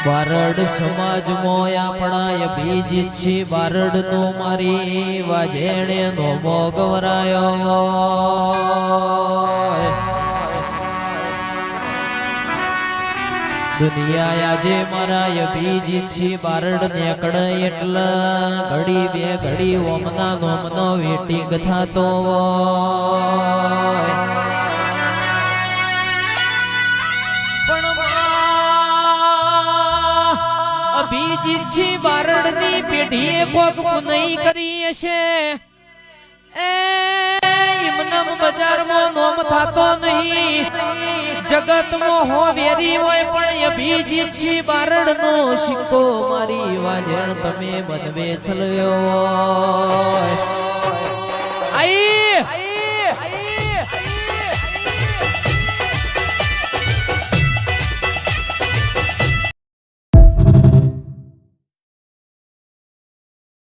બારડ સમાજ મોય આપણા બીજ છે બારડ નો મારી વાજેણે નો મોગવરાયો દુનિયા આજે મારા બીજ છે બારડ નેકડ એટલે ઘડી બે ઘડી ઓમના નોમનો વેટિંગ થતો બીજી છે બારડ ની પેઢીએ કોક પુનઈ કરી હશે એમનામ બજારમાં નોમ થાતો નહીં જગતમાં હો વેરી હોય પણ બીજી છે બારડ નો સિક્કો મારી વાજણ તમે બનવે ચલ્યો